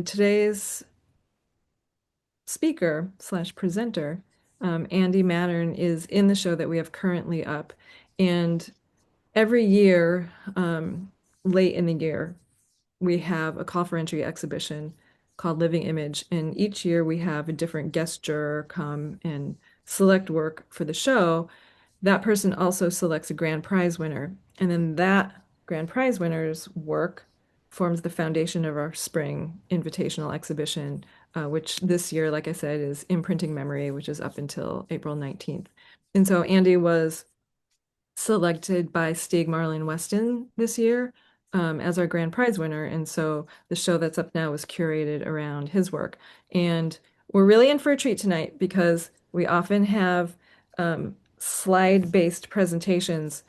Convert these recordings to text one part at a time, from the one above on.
Today's speaker slash presenter, Andy Mattern, is in the show that we have currently up. And every year, late in the year, we have a call for entry exhibition called Living Image. And each year we have a different guest juror come and select work for the show. That person also selects a grand prize winner. And then that grand prize winner's work forms the foundation of our spring invitational exhibition, which this year, like I said, is Imprinting Memory, which is up until April 19th. And so Andy was selected by Stieg Marlin Weston this year as our grand prize winner. And so the show that's up now was curated around his work. And we're really in for a treat tonight because we often have slide-based presentations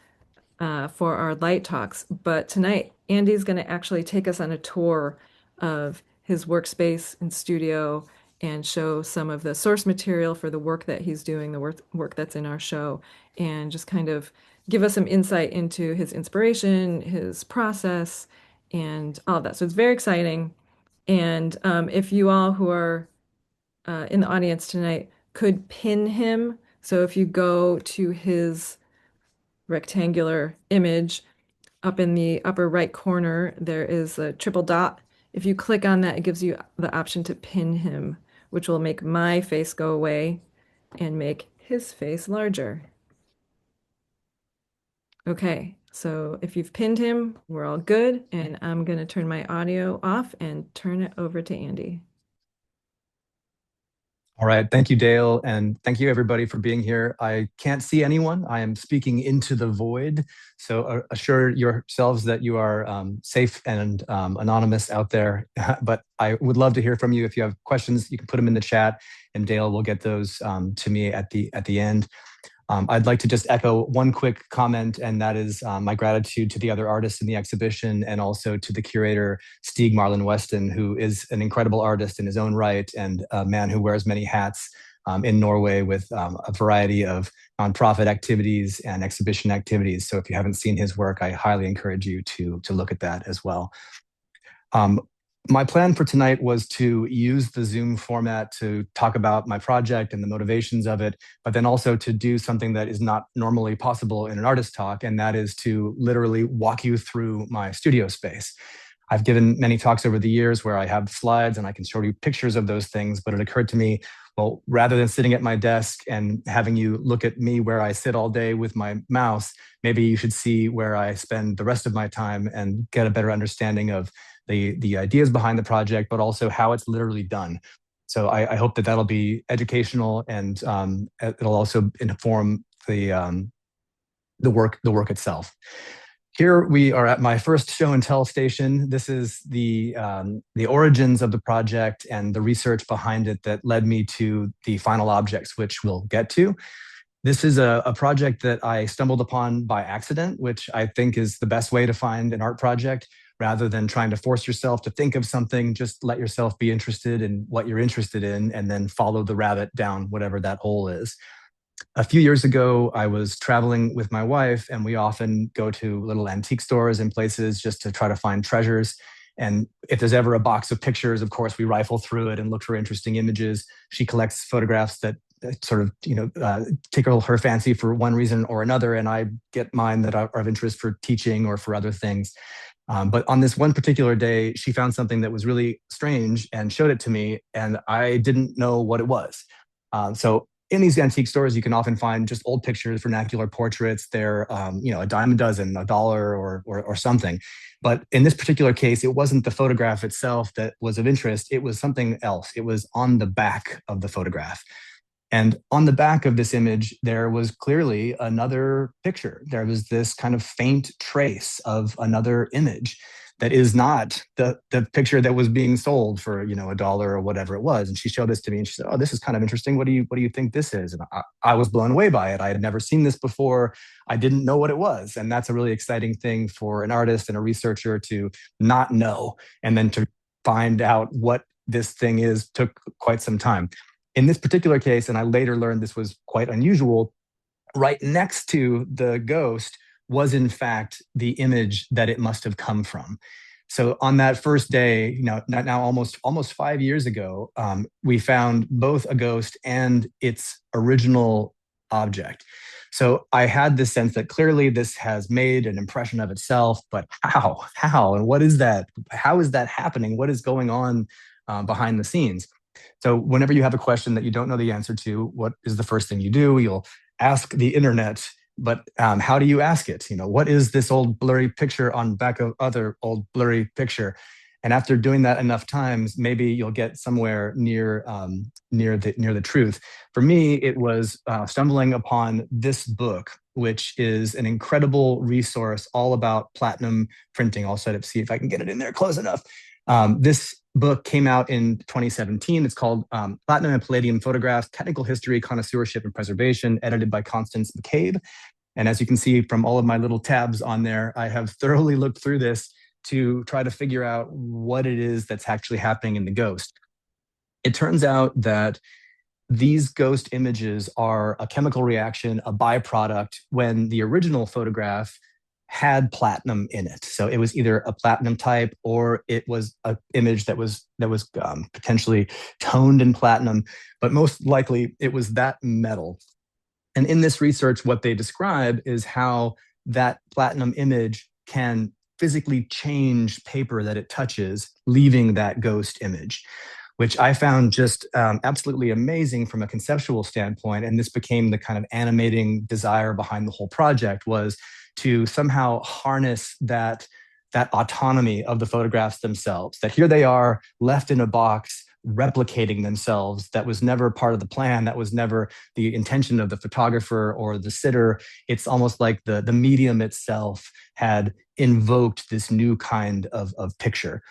for our light talks. But tonight, Andy's going to actually take us on a tour of his workspace and studio and show some of the source material for the work that he's doing, the work that's in our show, and just kind of give us some insight into his inspiration, his process, and all of that. So it's very exciting. And if you all who are in the audience tonight could pin him, so if you go to his rectangular image, up in the upper right corner, there is a triple dot. If you click on that, it gives you the option to pin him, which will make my face go away and make his face larger. Okay, so if you've pinned him, we're all good, and I'm going to turn my audio off and turn it over to Andy. All right. Thank you, Dale. And thank you, everybody, for being here. I can't see anyone. I am speaking into the void. So assure yourselves that you are safe and anonymous out there. But I would love to hear from you. If you have questions, you can put them in the chat, and Dale will get those to me at the end. I'd like to just echo one quick comment, and that is my gratitude to the other artists in the exhibition and also to the curator, Stieg Marlin Weston, who is an incredible artist in his own right and a man who wears many hats in Norway with a variety of nonprofit activities and exhibition activities. So if you haven't seen his work, I highly encourage you to look at that as well. Um, my plan for tonight was to use the Zoom format to talk about my project and the motivations of it, but then also to do something that is not normally possible in an artist talk, and that is to literally walk you through my studio space. I've given many talks over the years where I have slides and I can show you pictures of those things, but it occurred to me, well, rather than sitting at my desk and having you look at me where I sit all day with my mouse, maybe you should see where I spend the rest of my time and get a better understanding of the ideas behind the project, but also how it's literally done. So I hope that that'll be educational, and it'll also inform the work itself. Here we are at my first show and tell station. This is the origins of the project and the research behind it that led me to the final objects, which we'll get to. This is a project that I stumbled upon by accident, which I think is the best way to find an art project. Rather than trying to force yourself to think of something, just let yourself be interested in what you're interested in and then follow the rabbit down whatever that hole is. A few years ago, I was traveling with my wife, and we often go to little antique stores and places just to try to find treasures. And if there's ever a box of pictures, of course, we rifle through it and look for interesting images. She collects photographs that sort of, tickle her fancy for one reason or another, and I get mine that are of interest for teaching or for other things. But on this one particular day, she found something that was really strange and showed it to me, and I didn't know what it was. So in these antique stores, you can often find just old pictures, vernacular portraits. They're, a dime a dozen, $1 or something. But in this particular case, it wasn't the photograph itself that was of interest. It was something else. It was on the back of the photograph. And on the back of this image, there was clearly another picture. There was this kind of faint trace of another image that is not the picture that was being sold for, $1 or whatever it was. And she showed this to me and she said, "Oh, this is kind of interesting. What do you think this is?" And I was blown away by it. I had never seen this before. I didn't know what it was. And that's a really exciting thing for an artist and a researcher to not know, and then to find out what this thing is took quite some time. In this particular case, and I later learned this was quite unusual, right next to the ghost was in fact the image that it must have come from. So on that first day, now almost 5 years ago, we found both a ghost and its original object. So I had this sense that clearly this has made an impression of itself, but how, and what is that? How is that happening? What is going on behind the scenes? So whenever you have a question that you don't know the answer to, what is the first thing you do? You'll ask the internet, but how do you ask it? What is this old blurry picture on back of other old blurry picture? And after doing that enough times, maybe you'll get somewhere near the truth. For me, it was stumbling upon this book, which is an incredible resource all about platinum printing. I'll see if I can get it in there close enough. This book came out in 2017. It's called Platinum and Palladium Photographs, Technical History, Connoisseurship, and Preservation, edited by Constance McCabe. And as you can see from all of my little tabs on there, I have thoroughly looked through this to try to figure out what it is that's actually happening in the ghost. It turns out that these ghost images are a chemical reaction, a byproduct when the original photograph had platinum in it. So it was either a platinum type or it was an image that was potentially toned in platinum, but most likely it was that metal. And in this research, what they describe is how that platinum image can physically change paper that it touches, leaving that ghost image, which I found just absolutely amazing from a conceptual standpoint. And this became the kind of animating desire behind the whole project, was to somehow harness that autonomy of the photographs themselves, that here they are left in a box replicating themselves. That was never part of the plan. That was never the intention of the photographer or the sitter. It's almost like the medium itself had invoked this new kind of picture.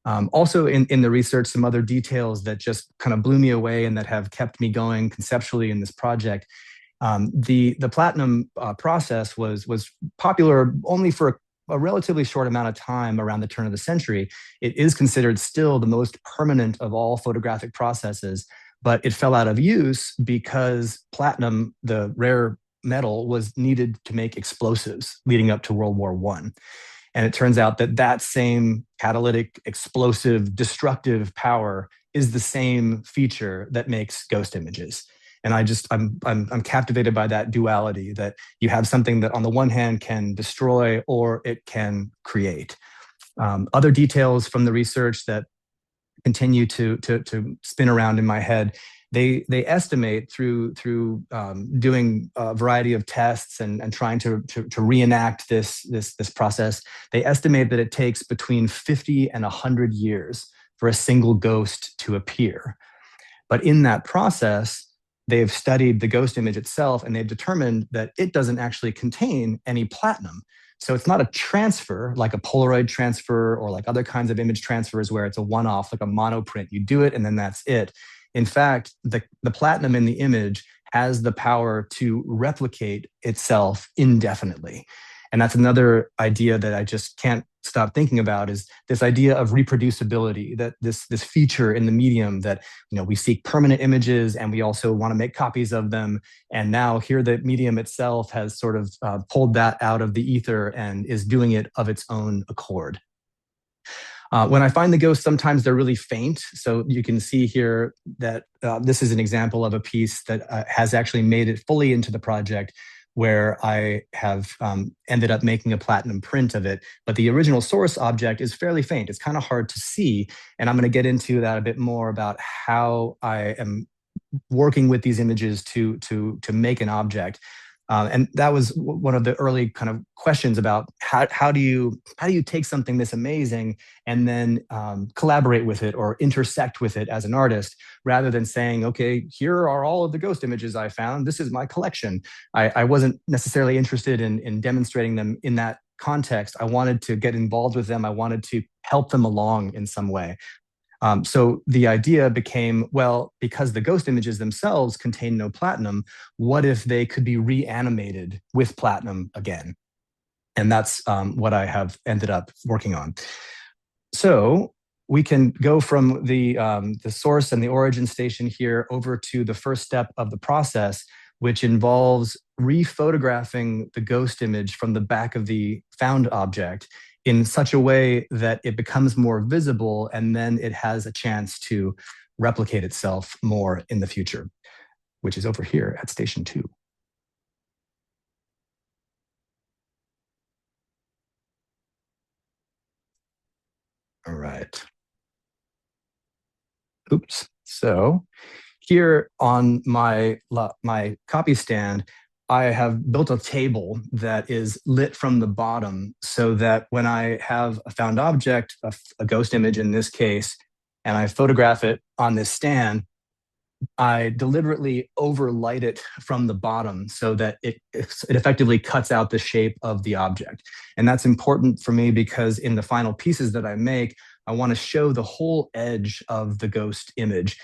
Also in the research, some other details that just kind of blew me away and that have kept me going conceptually in this project. The platinum process was popular only for a relatively short amount of time around the turn of the century. It is considered still the most permanent of all photographic processes, but it fell out of use because platinum, the rare metal, was needed to make explosives leading up to World War I. And it turns out that that same catalytic, explosive, destructive power is the same feature that makes ghost images. And I'm captivated by that duality, that you have something that on the one hand can destroy or it can create. Other details from the research that continue to spin around in my head. They estimate through doing a variety of tests and trying to reenact this process. They estimate that it takes between 50 and 100 years for a single ghost to appear. But in that process, they've studied the ghost image itself and they've determined that it doesn't actually contain any platinum. So it's not a transfer like a Polaroid transfer or like other kinds of image transfers where it's a one-off, like a monoprint. You do it and then that's it. In fact, the platinum in the image has the power to replicate itself indefinitely. And that's another idea that I just can't stop thinking about, is this idea of reproducibility, that this feature in the medium that we seek permanent images and we also want to make copies of them. And now here the medium itself has sort of pulled that out of the ether and is doing it of its own accord. When I find the ghosts, sometimes they're really faint. So you can see here that this is an example of a piece that has actually made it fully into the project, where I have ended up making a platinum print of it. But the original source object is fairly faint. It's kind of hard to see. And I'm going to get into that a bit more about how I am working with these images to make an object. And that was one of the early kind of questions about how do you take something this amazing and then collaborate with it or intersect with it as an artist, rather than saying, okay, here are all of the ghost images I found. This is my collection. I wasn't necessarily interested in demonstrating them in that context. I wanted to get involved with them. I wanted to help them along in some way. So the idea became, well, because the ghost images themselves contain no platinum, what if they could be reanimated with platinum again? And that's what I have ended up working on. So we can go from the source and the origin station here over to the first step of the process, which involves rephotographing the ghost image from the back of the found object in such a way that it becomes more visible and then it has a chance to replicate itself more in the future, which is over here at station 2. All right. Oops. So here on my copy stand, I have built a table that is lit from the bottom so that when I have a found object, a ghost image in this case, and I photograph it on this stand, I deliberately overlight it from the bottom so that it effectively cuts out the shape of the object. And that's important for me because in the final pieces that I make, I want to show the whole edge of the ghost image,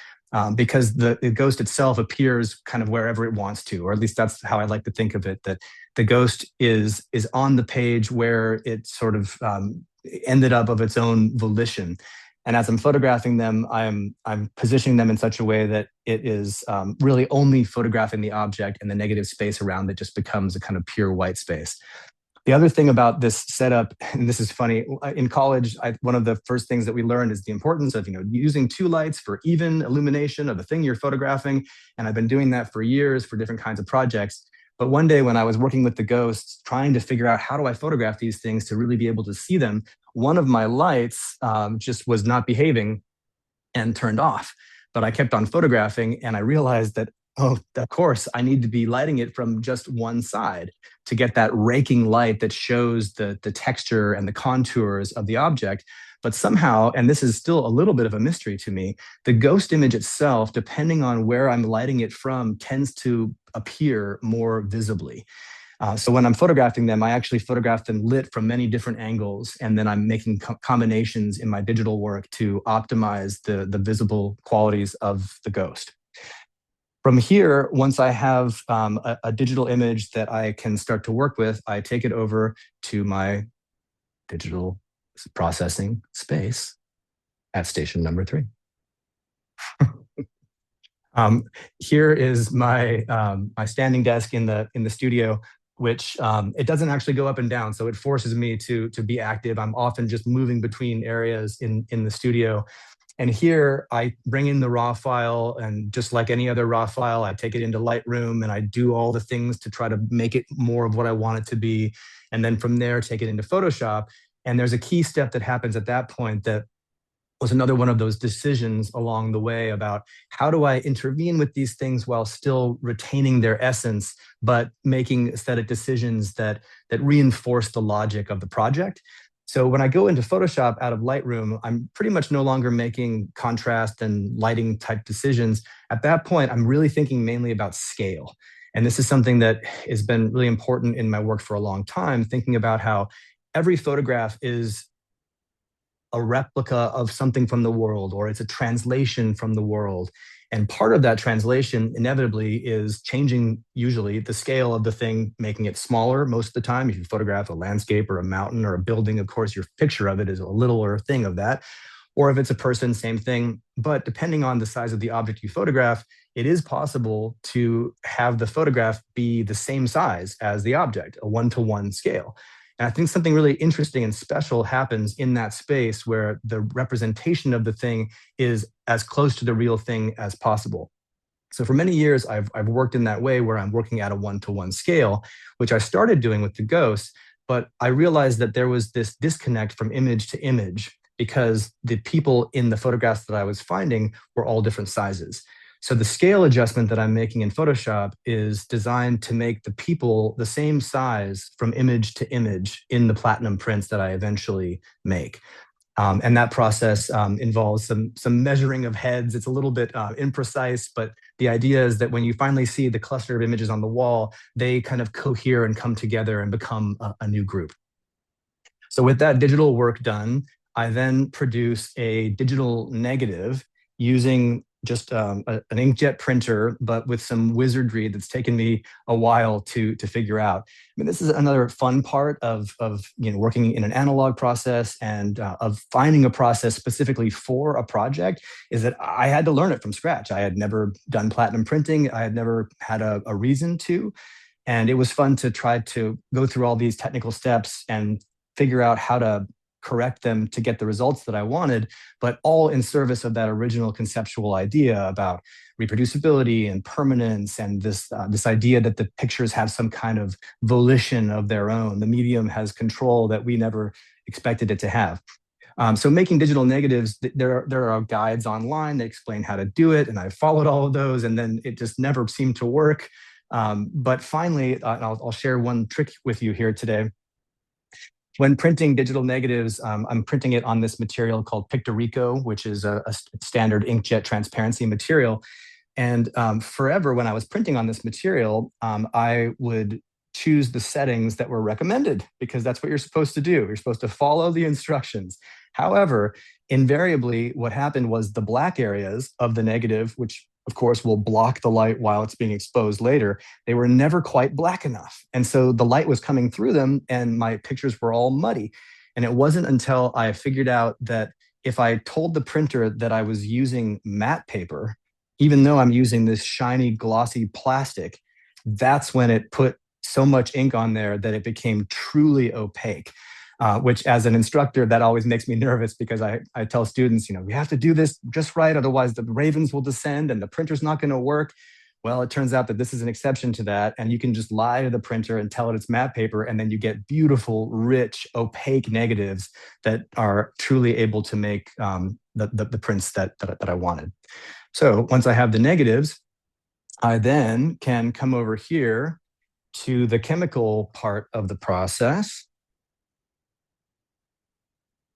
because the ghost itself appears kind of wherever it wants to, or at least that's how I like to think of it, that the ghost is on the page where it sort of ended up of its own volition. And as I'm photographing them, I'm positioning them in such a way that it is really only photographing the object, and the negative space around it just becomes a kind of pure white space. The other thing about this setup, and this is funny, in college, one of the first things that we learned is the importance of using two lights for even illumination of the thing you're photographing. And I've been doing that for years for different kinds of projects. But one day when I was working with the ghosts, trying to figure out how do I photograph these things to really be able to see them, one of my lights just was not behaving and turned off. But I kept on photographing and I realized that, oh, of course, I need to be lighting it from just one side to get that raking light that shows the texture and the contours of the object. But somehow, and this is still a little bit of a mystery to me, the ghost image itself, depending on where I'm lighting it from, tends to appear more visibly. So when I'm photographing them, I actually photograph them lit from many different angles, and then I'm making combinations in my digital work to optimize the visible qualities of the ghost. From here, once I have a digital image that I can start to work with, I take it over to my digital processing space at station number 3. Here is my standing desk in the studio, which it doesn't actually go up and down, so it forces me to be active. I'm often just moving between areas in the studio. And here I bring in the raw file, and just like any other raw file, I take it into Lightroom and I do all the things to try to make it more of what I want it to be. And then from there, take it into Photoshop. And there's a key step that happens at that point that was another one of those decisions along the way about how do I intervene with these things while still retaining their essence, but making aesthetic decisions that reinforce the logic of the project. So when I go into Photoshop out of Lightroom, I'm pretty much no longer making contrast and lighting type decisions. At that point, I'm really thinking mainly about scale. And this is something that has been really important in my work for a long time, thinking about how every photograph is a replica of something from the world, or it's a translation from the world. And part of that translation inevitably is changing, usually, the scale of the thing, making it smaller most of the time. If you photograph a landscape or a mountain or a building, of course, your picture of it is a littler thing of that. Or if it's a person, same thing. But depending on the size of the object you photograph, it is possible to have the photograph be the same size as the object, a one-to-one scale. And I think something really interesting and special happens in that space where the representation of the thing is as close to the real thing as possible. So for many years, I've worked in that way where I'm working at a one-to-one scale, which I started doing with the ghosts, but I realized that there was this disconnect from image to image because the people in the photographs that I was finding were all different sizes. So the scale adjustment that I'm making in Photoshop is designed to make the people the same size from image to image in the platinum prints that I eventually make. And that process involves some measuring of heads. It's a little bit imprecise, but the idea is that when you finally see the cluster of images on the wall, they kind of cohere and come together and become a new group. So with that digital work done, I then produce a digital negative using just an inkjet printer, but with some wizardry that's taken me a while to figure out. I mean, this is another fun part of working in an analog process and of finding a process specifically for a project, is that I had to learn it from scratch. I had never done platinum printing. I had never had a reason to. And it was fun to try to go through all these technical steps and figure out how to correct them to get the results that I wanted, but all in service of that original conceptual idea about reproducibility and permanence, and this idea that the pictures have some kind of volition of their own. The medium has control that we never expected it to have. So making digital negatives, there are guides online that explain how to do it, and I followed all of those, and then it just never seemed to work. But finally, I'll share one trick with you here today. When printing digital negatives, I'm printing it on this material called Pictorico, which is a standard inkjet transparency material. And forever, when I was printing on this material, I would choose the settings that were recommended because that's what you're supposed to do. You're supposed to follow the instructions. However, invariably, what happened was the black areas of the negative, which of course will block the light while it's being exposed later, they were never quite black enough. And so the light was coming through them and my pictures were all muddy. And it wasn't until I figured out that if I told the printer that I was using matte paper, even though I'm using this shiny, glossy plastic, that's when it put so much ink on there that it became truly opaque. Which as an instructor, that always makes me nervous because I tell students, we have to do this just right, otherwise the ravens will descend and the printer's not going to work. Well, it turns out that this is an exception to that, and you can just lie to the printer and tell it it's matte paper, and then you get beautiful, rich, opaque negatives that are truly able to make the prints that I wanted. So once I have the negatives, I then can come over here to the chemical part of the process,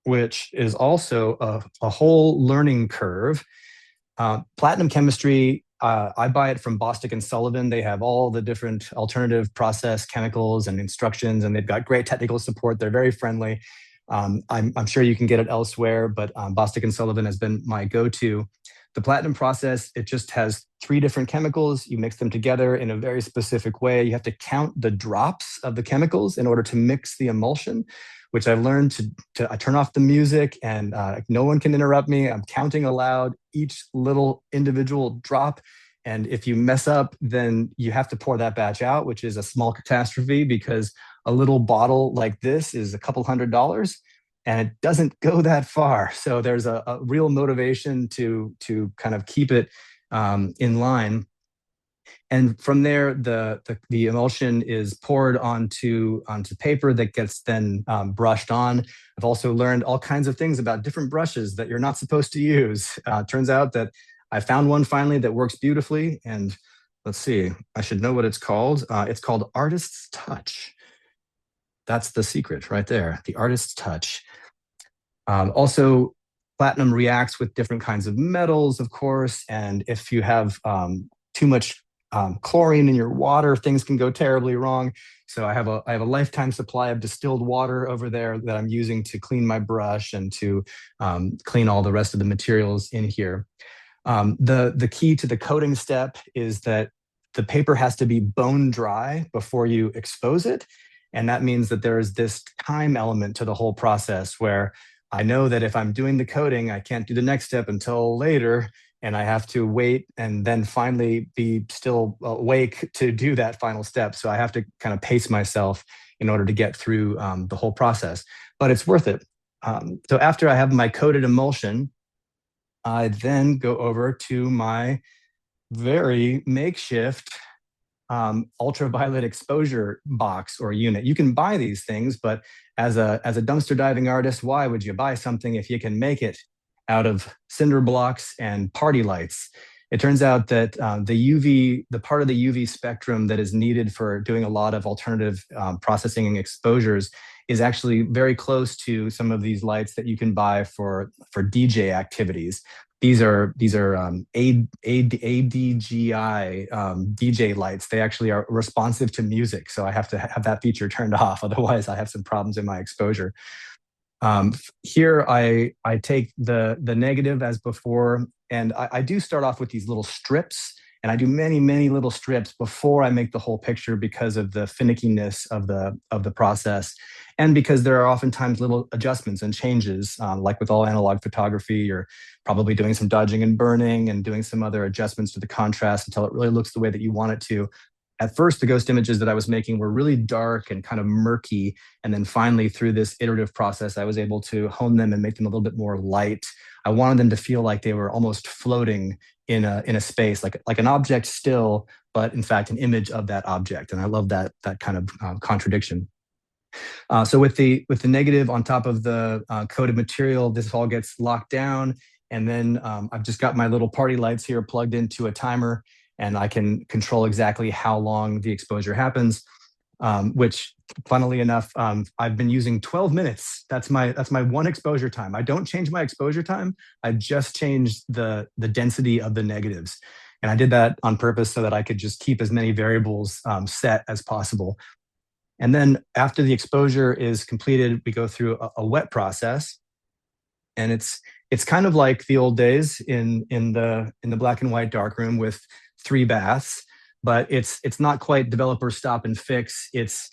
which is also a whole learning curve. Platinum chemistry, I buy it from Bostic and Sullivan. They have all the different alternative process chemicals and instructions, and they've got great technical support. They're very friendly. I'm sure you can get it elsewhere, but Bostic and Sullivan has been my go-to. The platinum process, it just has 3 different chemicals. You mix them together in a very specific way. You have to count the drops of the chemicals in order to mix the emulsion, which I've learned I turn off the music and no one can interrupt me. I'm counting aloud each little individual drop. And if you mess up, then you have to pour that batch out, which is a small catastrophe because a little bottle like this is a couple $100 and it doesn't go that far. So there's a real motivation to kind of keep it in line. And from there, the emulsion is poured onto paper that gets then brushed on. I've also learned all kinds of things about different brushes that you're not supposed to use. Turns out that I found one finally that works beautifully. And let's see, I should know what it's called. It's called Artist's Touch. That's the secret right there, the Artist's Touch. Also, platinum reacts with different kinds of metals, of course. And if you have too much chlorine in your water, things can go terribly wrong. So I have a lifetime supply of distilled water over there that I'm using to clean my brush and to clean all the rest of the materials in here. The key to the coating step is that the paper has to be bone dry before you expose it. And that means that there is this time element to the whole process where I know that if I'm doing the coating, I can't do the next step until later, and I have to wait and then finally be still awake to do that final step. So I have to kind of pace myself in order to get through the whole process, but it's worth it. So after I have my coated emulsion, I then go over to my very makeshift ultraviolet exposure box or unit. You can buy these things, but as a dumpster diving artist, why would you buy something if you can make it out of cinder blocks and party lights? It turns out that the part of the UV spectrum that is needed for doing a lot of alternative processing and exposures is actually very close to some of these lights that you can buy for DJ activities. These are ADGI DJ lights. They actually are responsive to music, so I have to have that feature turned off. Otherwise, I have some problems in my exposure. Here, I take the negative as before, and I do start off with these little strips, and I do many little strips before I make the whole picture because of the finickiness of the process, and because there are oftentimes little adjustments and changes. Like with all analog photography, you're probably doing some dodging and burning and doing some other adjustments to the contrast until it really looks the way that you want it to. at first, the ghost images that I was making were really dark and kind of murky. And then finally, through this iterative process, I was able to hone them and make them a little bit more light. I wanted them to feel like they were almost floating in a space, like an object still, but in fact, an image of that object. And I love that kind of contradiction. So with the negative on top of the coated material, this all gets locked down. And then I've just got my little party lights here plugged into a timer, and I can control exactly how long the exposure happens. Which, funnily enough, I've been using 12 minutes. That's my one exposure time. I don't change my exposure time. I just change the density of the negatives. And I did that on purpose so that I could just keep as many variables set as possible. And then after the exposure is completed, we go through a wet process, and it's kind of like the old days in the black and white darkroom with 3 baths, but it's not quite developer stop and fix. It's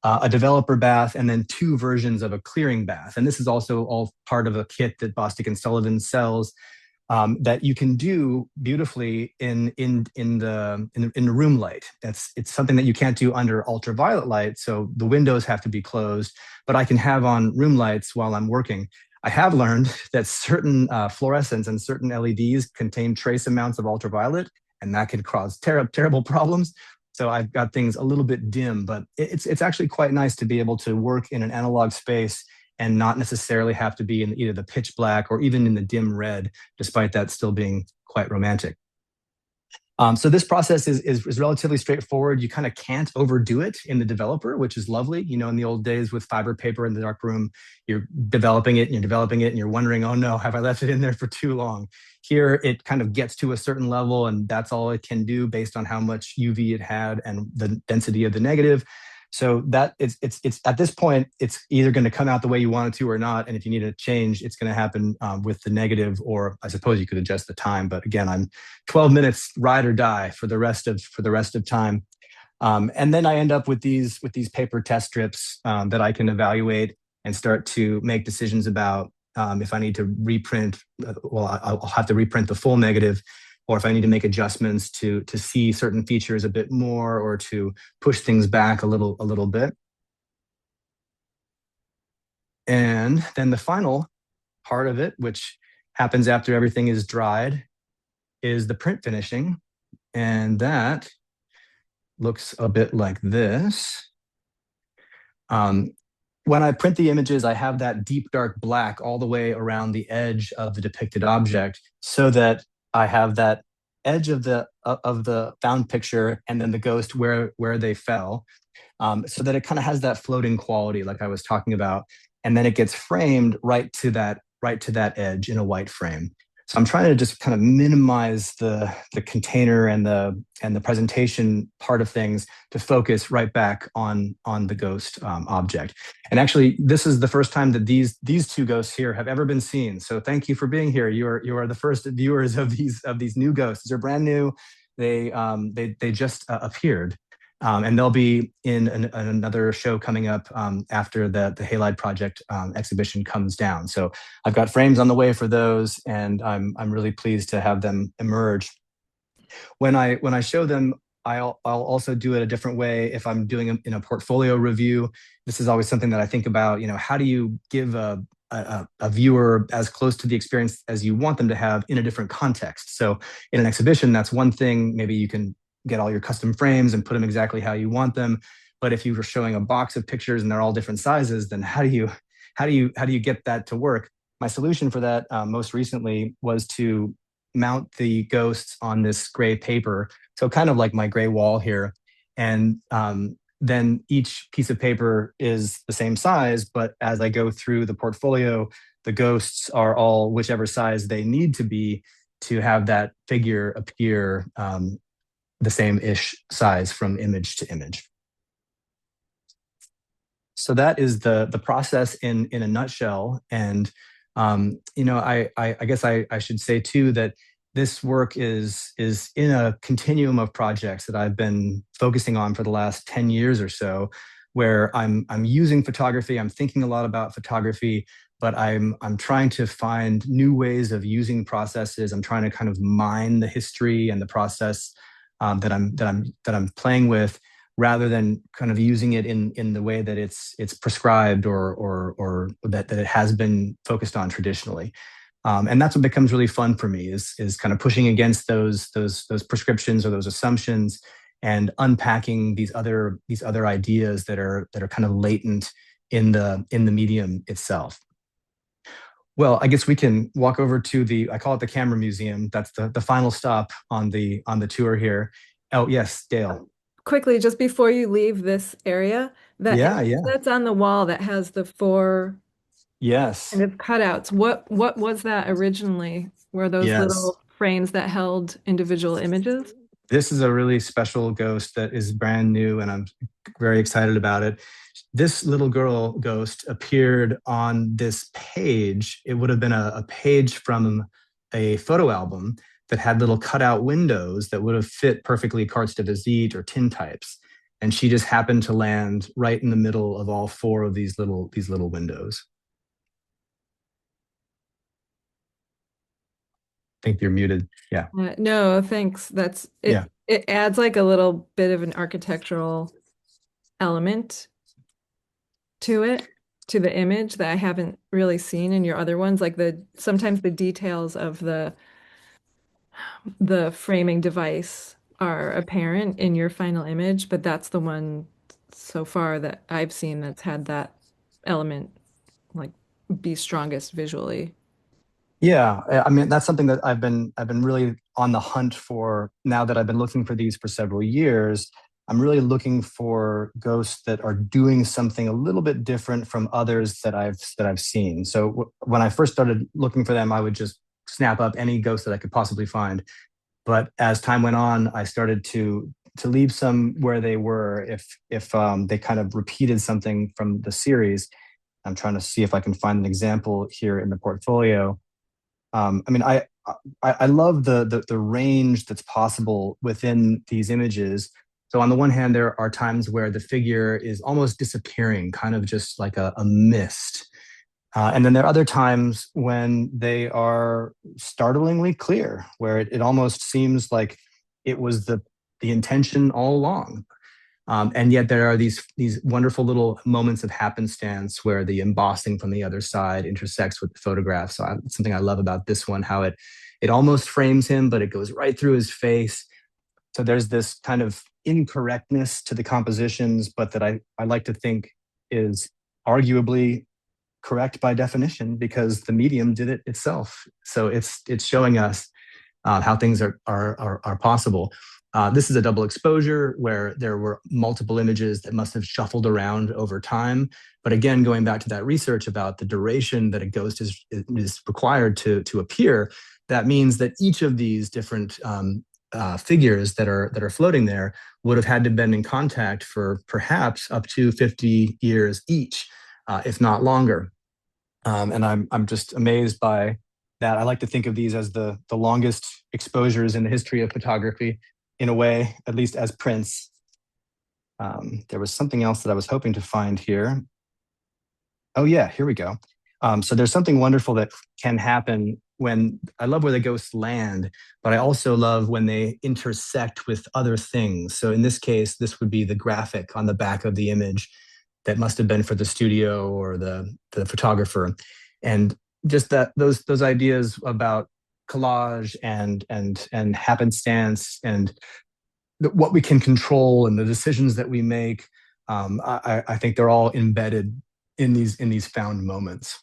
a developer bath and then 2 versions of a clearing bath. And this is also all part of a kit that Bostic and Sullivan sells, that you can do beautifully in the room light. It's something that you can't do under ultraviolet light, so the windows have to be closed. But I can have on room lights while I'm working. I have learned that certain fluorescents and certain LEDs contain trace amounts of ultraviolet, and that can cause terrible problems. So I've got things a little bit dim, but it's actually quite nice to be able to work in an analog space and not necessarily have to be in either the pitch black or even in the dim red, despite that still being quite romantic. So this process is relatively straightforward. You kind of can't overdo it in the developer, which is lovely. You know, in the old days with fiber paper in the darkroom, you're developing it and you're developing it and you're wondering, oh no, have I left it in there for too long? Here, it kind of gets to a certain level, and that's all it can do based on how much UV it had and the density of the negative. So that it's at this point, it's either going to come out the way you want it to or not. And if you need a change, it's going to happen with the negative, or I suppose you could adjust the time. But again, I'm 12 minutes ride or die for the rest of time. And then I end up with these paper test strips that I can evaluate and start to make decisions about if I need to reprint. Well, I'll have to reprint the full negative, or if I need to make adjustments to see certain features a bit more, or to push things back a little bit. And then the final part of it, which happens after everything is dried, is the print finishing. And that looks a bit like this. When I print the images, I have that deep dark black all the way around the edge of the depicted object, so that I have that edge of the found picture and then the ghost where they fell, so that it kind of has that floating quality, like I was talking about, and then it gets framed right to that edge in a white frame. So I'm trying to just kind of minimize the container and the presentation part of things to focus right back on the ghost object. And actually, this is the first time that these 2 ghosts here have ever been seen. So thank you for being here. You are the first viewers of these new ghosts. They're brand new. They just appeared. And they'll be in another show coming up after the Halide Project exhibition comes down. So I've got frames on the way for those, and I'm really pleased to have them emerge. When I show them, I'll also do it a different way. If I'm doing in a portfolio review, this is always something that I think about. You know, how do you give a viewer as close to the experience as you want them to have in a different context? So in an exhibition, that's one thing. Maybe you can get all your custom frames and put them exactly how you want them. But if you were showing a box of pictures and they're all different sizes, then how do you get that to work? My solution for that most recently was to mount the ghosts on this gray paper, so kind of like my gray wall here, and then each piece of paper is the same size. But as I go through the portfolio, the ghosts are all whichever size they need to be to have that figure appear the same-ish size from image to image. So that is the process in a nutshell. And you know, I guess I should say too that this work is in a continuum of projects that I've been focusing on for the last 10 years or so, where I'm using photography. I'm thinking a lot about photography, but I'm trying to find new ways of using processes. I'm trying to kind of mine the history and the process that I'm playing with, rather than kind of using it in the way that it's prescribed or that it has been focused on traditionally. And that's what becomes really fun for me is kind of pushing against those prescriptions or those assumptions and unpacking these other ideas that are kind of latent in the medium itself. Well, I guess we can walk over to I call it the camera museum. That's the final stop on the tour here. Oh, yes, Dale. Quickly, just before you leave this area, that Yeah, image yeah. that's on the wall that has the four kind Yes. of cutouts, what was that originally? Were those Yes. little frames that held individual images? This is a really special ghost that is brand new, and I'm very excited about it. This little girl ghost appeared on this page. It would have been a page from a photo album that had little cutout windows that would have fit perfectly cartes de visite or tintypes. And she just happened to land right in the middle of all four of these little windows. I think you're muted. Yeah. No, thanks. That's Yeah. it. It adds like a little bit of an architectural element to it, to the image that I haven't really seen in your other ones. Like the sometimes the details of the framing device are apparent in your final image, but that's the one so far that I've seen that's had that element like be strongest visually. Yeah, I mean that's something that I've been really on the hunt for now that I've been looking for these for several years. I'm really looking for ghosts that are doing something a little bit different from others that I've seen. So when I first started looking for them, I would just snap up any ghost that I could possibly find. But as time went on, I started to leave some where they were if they kind of repeated something from the series. I'm trying to see if I can find an example here in the portfolio. I mean, I love the range that's possible within these images. So on the one hand, there are times where the figure is almost disappearing, kind of just like a mist. And then there are other times when they are startlingly clear, where it almost seems like it was the intention all along. And yet there are these wonderful little moments of happenstance where the embossing from the other side intersects with the photograph. So it's something I love about this one, how it almost frames him, but it goes right through his face. So there's this kind of incorrectness to the compositions, but that I like to think is arguably correct by definition because the medium did it itself. So it's showing us how things are possible. This is a double exposure where there were multiple images that must have shuffled around over time. But again, going back to that research about the duration that a ghost is required to appear, that means that each of these different figures that are floating there would have had to been in contact for perhaps up to 50 years each, if not longer. And I'm just amazed by that. I like to think of these as the longest exposures in the history of photography, in a way, at least as prints. There was something else that I was hoping to find here. Oh yeah, here we go. So there's something wonderful that can happen when I love where the ghosts land, but I also love when they intersect with other things. So in this case, this would be the graphic on the back of the image that must have been for the studio or the photographer, and just that those ideas about collage and happenstance and what we can control and the decisions that we make. I think they're all embedded in these found moments.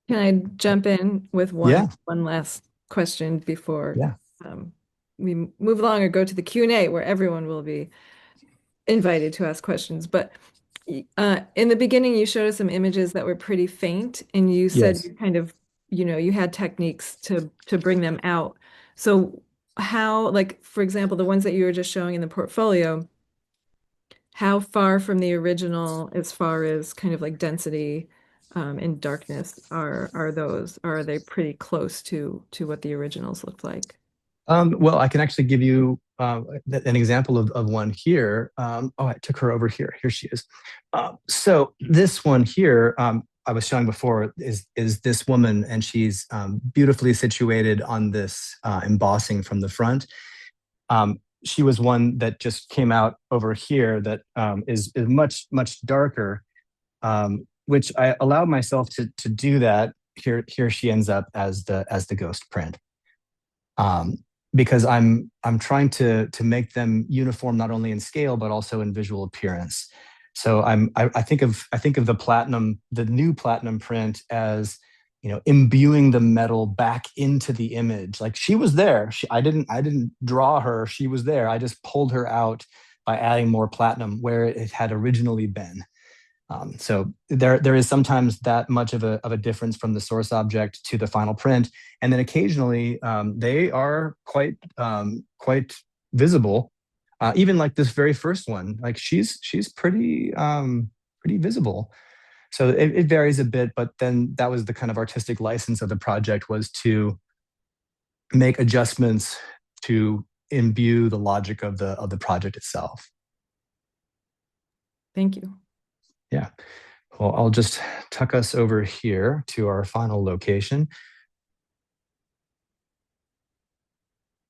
Can I jump in with Yeah, one last question before yeah, um, we move along or go to the Q&A where everyone will be invited to ask questions? But in the beginning, you showed us some images that were pretty faint, and you said yes. you kind of, you had techniques to bring them out. So how, like, for example, the ones that you were just showing in the portfolio, how far from the original as far as kind of like density and darkness are those? Or are they pretty close to what the originals looked like? Well, I can actually give you an example of one here. Oh, I took her over here. Here she is. So this one here, I was showing before, is this woman, and she's beautifully situated on this embossing from the front. She was one that just came out over here that is much darker, which I allowed myself to do that. Here she ends up as the ghost print, um, because I'm trying to make them uniform not only in scale but also in visual appearance. So I think of the new platinum print as, you know, imbuing the metal back into the image. Like she was there. I didn't draw her. She was there. I just pulled her out by adding more platinum where it had originally been. So there is sometimes that much of a difference from the source object to the final print, and then occasionally they are quite visible. Even like this very first one, like she's pretty visible. So it varies a bit, but then that was the kind of artistic license of the project, was to make adjustments to imbue the logic of the project itself. Thank you. Yeah. Well, I'll just tuck us over here to our final location.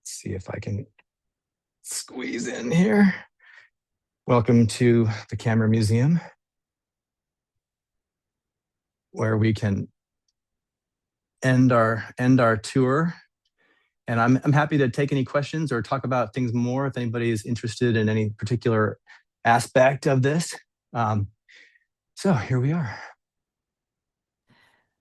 See if I can squeeze in here. Welcome to the Camera Museum, where we can end our tour. And I'm happy to take any questions or talk about things more if anybody is interested in any particular aspect of this. Um, so here we are.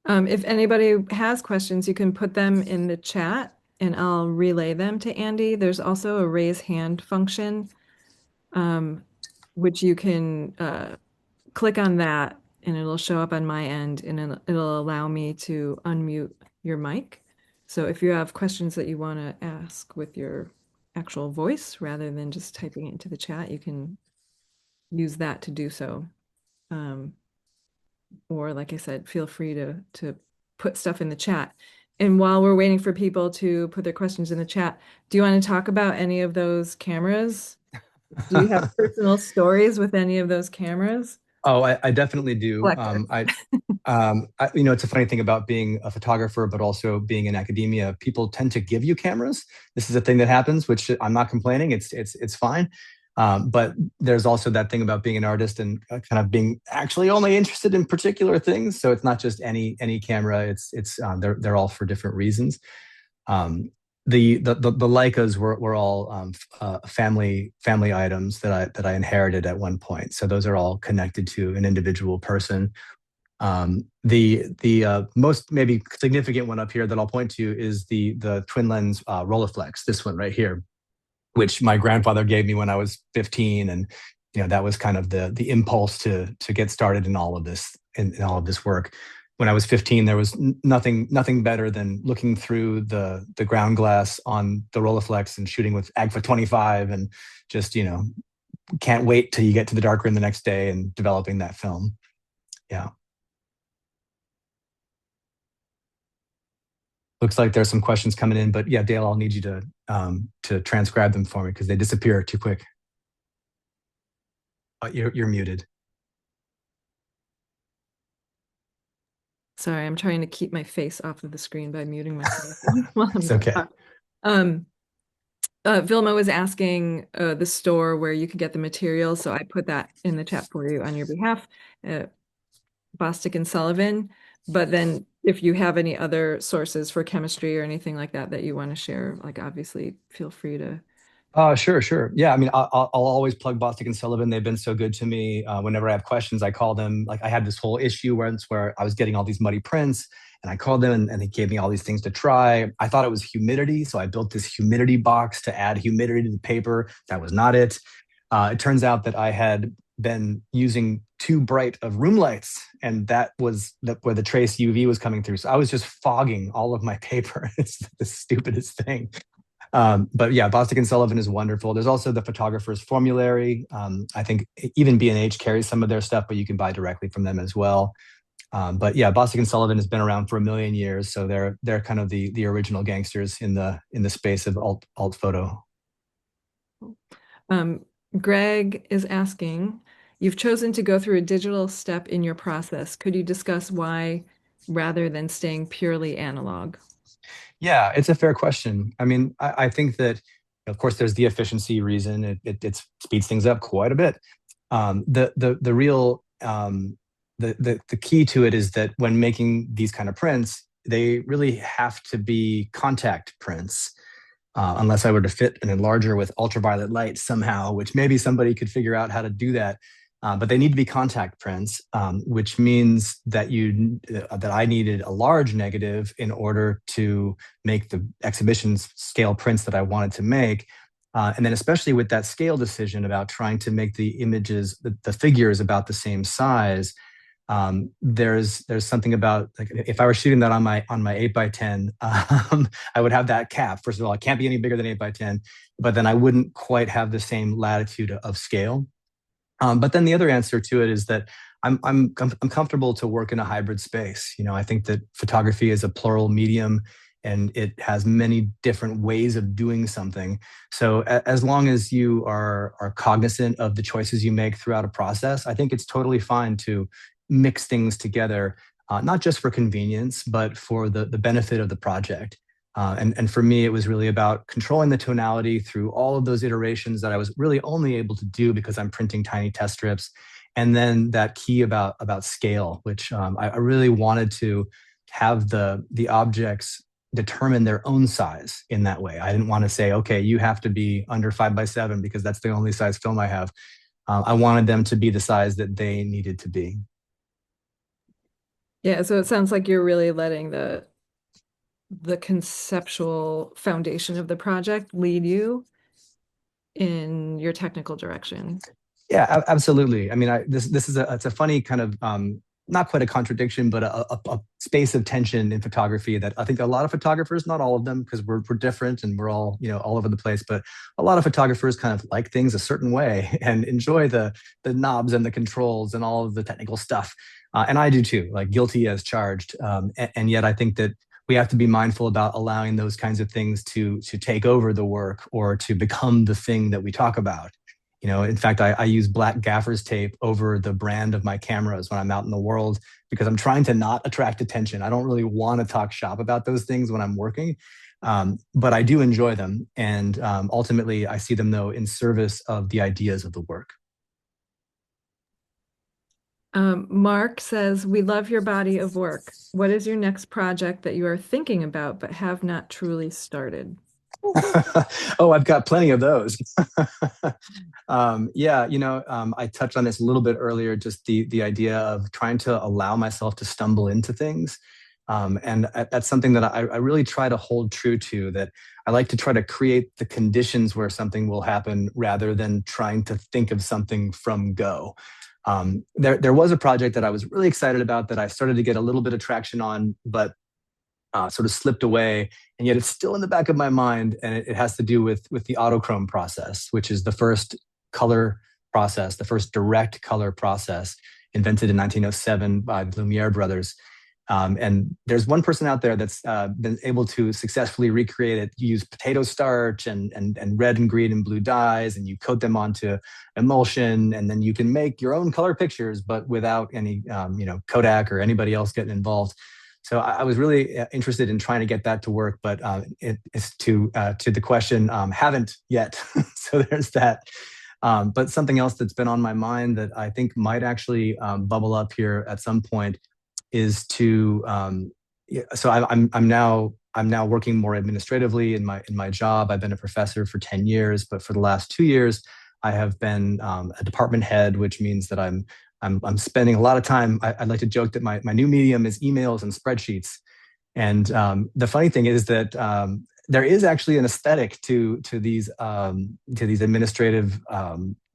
If anybody has questions, you can put them in the chat and I'll relay them to Andy. There's also a raise hand function, um, which you can click on that and it'll show up on my end and it'll allow me to unmute your mic. So if you have questions that you want to ask with your actual voice rather than just typing it into the chat, you can use that to do so. Um, or like I said, feel free to put stuff in the chat. And while we're waiting for people to put their questions in the chat, do you want to talk about any of those cameras? Do you have personal stories with any of those cameras? Oh, I definitely do. Collector. You know, it's a funny thing about being a photographer, but also being in academia. People tend to give you cameras. This is a thing that happens, which I'm not complaining. It's fine. But there's also that thing about being an artist and kind of being actually only interested in particular things. So it's not just any camera. It's they're all for different reasons. Um, the Leicas were all family items that I inherited at one point. So those are all connected to an individual person. The most maybe significant one up here that I'll point to is the twin lens Rolleiflex. This one right here, which my grandfather gave me when I was 15, and you know that was kind of the impulse to get started in all of this in all of this work. When I was 15, there was nothing better than looking through the ground glass on the Rolleiflex and shooting with Agfa 25, and just, you know, can't wait till you get to the darkroom the next day and developing that film. Yeah. Looks like there's some questions coming in, but yeah, Dale, I'll need you to transcribe them for me because they disappear too quick. You're muted. Sorry, I'm trying to keep my face off of the screen by muting myself while I'm It's okay. talking. Vilma was asking the store where you could get the materials, so I put that in the chat for you on your behalf, Bostic and Sullivan. But then if you have any other sources for chemistry or anything like that that you want to share, like obviously feel free to. Sure. Yeah, I mean, I'll always plug Bostic and Sullivan. They've been so good to me. Whenever I have questions, I call them. Like I had this whole issue where I was getting all these muddy prints, and I called them, and they gave me all these things to try. I thought it was humidity, so I built this humidity box to add humidity to the paper. That was not it. It turns out that I had been using too bright of room lights, and that was where the trace UV was coming through. So I was just fogging all of my paper. It's the stupidest thing. But yeah, Bostic and Sullivan is wonderful. There's also the photographer's formulary. I think even B&H carries some of their stuff, but you can buy directly from them as well. But yeah, Bostic and Sullivan has been around for a million years, so they're kind of the original gangsters in the space of alt photo. Um, Greg is asking, you've chosen to go through a digital step in your process. Could you discuss why rather than staying purely analog? Yeah, it's a fair question. I mean, I think that Of course, there's the efficiency reason. It speeds things up quite a bit. The real the key to it is that when making these kind of prints, they really have to be contact prints. Unless I were to fit an enlarger with ultraviolet light somehow, which maybe somebody could figure out how to do that. But they need to be contact prints, which means that that I needed a large negative in order to make the exhibition scale prints that I wanted to make. And then, especially with that scale decision about trying to make the images, the figures about the same size, there's something about, like, if I were shooting that on my 8x10, I would have that cap. First of all, it can't be any bigger than 8x10, but then I wouldn't quite have the same latitude of scale. But then the other answer to it is that I'm comfortable to work in a hybrid space. I think that photography is a plural medium, and it has many different ways of doing something. So as long as you are cognizant of the choices you make throughout a process, I think it's totally fine to mix things together, not just for convenience, but for the benefit of the project. And for me, it was really about controlling the tonality through all of those iterations that I was really only able to do because I'm printing tiny test strips. And then that key about scale, which I really wanted to have the objects determine their own size in that way. I didn't want to say, okay, you have to be under 5x7 because that's the only size film I have. I wanted them to be the size that they needed to be. Yeah, so it sounds like you're really letting the conceptual foundation of the project lead you in your technical direction. Yeah, absolutely. I mean, this is it's a funny kind of not quite a contradiction, but a space of tension in photography that I think a lot of photographers, not all of them, because we're different and we're all all over the place, but a lot of photographers kind of like things a certain way and enjoy the knobs and the controls and all of the technical stuff. And I do too, like guilty as charged. And yet I think that we have to be mindful about allowing those kinds of things to take over the work or to become the thing that we talk about. In fact, I use black gaffer's tape over the brand of my cameras when I'm out in the world because I'm trying to not attract attention. I don't really want to talk shop about those things when I'm working, but I do enjoy them. And ultimately, I see them, though, in service of the ideas of the work. Mark says, we love your body of work. What is your next project that you are thinking about but have not truly started? Oh, I've got plenty of those. Yeah, I touched on this a little bit earlier, just the idea of trying to allow myself to stumble into things. And that's something that I really try to hold true to, that I like to try to create the conditions where something will happen rather than trying to think of something from go. There was a project that I was really excited about that I started to get a little bit of traction on, but sort of slipped away, and yet it's still in the back of my mind, and it has to do with the autochrome process, which is the first color process, the first direct color process invented in 1907 by the Lumiere brothers. And there's one person out there that's been able to successfully recreate it. You use potato starch and red and green and blue dyes, and you coat them onto emulsion, and then you can make your own color pictures, but without any Kodak or anybody else getting involved. So I was really interested in trying to get that to work, but it's to the question, haven't yet. So there's that. But something else that's been on my mind that I think might actually bubble up here at some point is to. Yeah, so I'm now working more administratively in my job. I've been a professor for 10 years, but for the last 2 years, I have been a department head, which means that I'm spending a lot of time. I like to joke that my new medium is emails and spreadsheets. And the funny thing is that there is actually an aesthetic to these administrative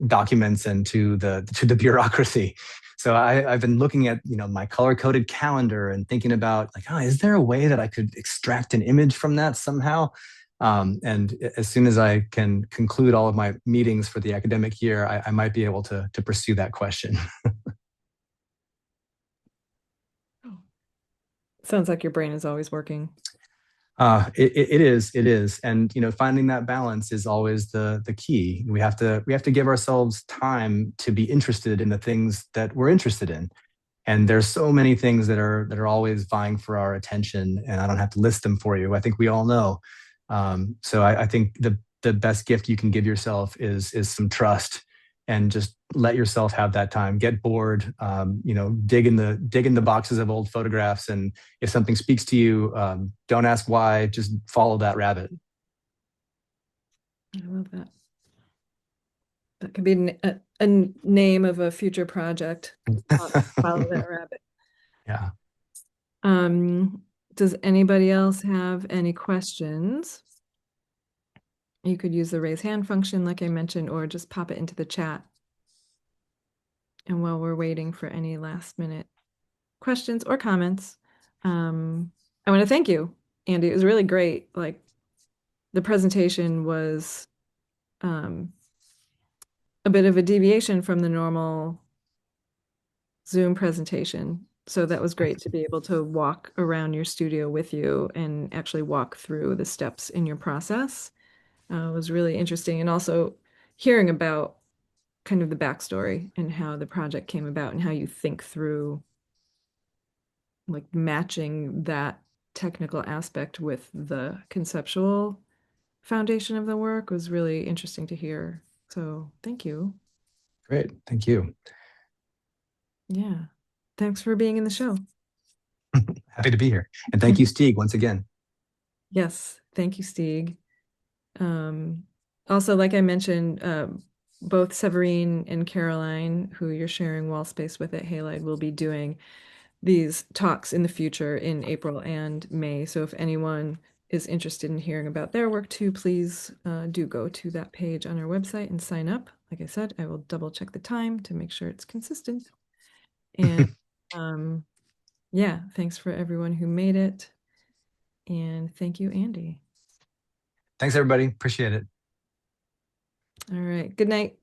documents and to the bureaucracy. So I've been looking at my color coded calendar and thinking about, like, oh, is there a way that I could extract an image from that somehow? And as soon as I can conclude all of my meetings for the academic year, I might be able to pursue that question. Sounds like your brain is always working. It is, and finding that balance is always the key. We have to give ourselves time to be interested in the things that we're interested in, and there's so many things that are always vying for our attention, and I don't have to list them for you. I think we all know. So I think the best gift you can give yourself is some trust, and just let yourself have that time. Get bored, dig in the boxes of old photographs, and if something speaks to you, don't ask why, just follow that rabbit. I love that. That could be a name of a future project. Follow that rabbit. Yeah. Does anybody else have any questions? You could use the raise hand function, like I mentioned, or just pop it into the chat. And while we're waiting for any last minute questions or comments, I want to thank you, Andy. It was really great. Like the presentation was a bit of a deviation from the normal Zoom presentation. So that was great to be able to walk around your studio with you and actually walk through the steps in your process. It was really interesting. And also hearing about kind of the backstory and how the project came about and how you think through like matching that technical aspect with the conceptual foundation of the work was really interesting to hear. So thank you. Great. Thank you. Yeah. Thanks for being in the show. Happy to be here. And thank you, Stieg, once again. Yes. Thank you, Stieg. Um, Also, like I mentioned, both Severine and Caroline, who you're sharing wall space with at Halide, will be doing these talks in the future in April and May. So if anyone is interested in hearing about their work too, please do go to that page on our website and sign up. Like I said, I will double check the time to make sure it's consistent. And um, yeah, thanks for everyone who made it. And thank you, Andy. Thanks, everybody. Appreciate it. All right. Good night.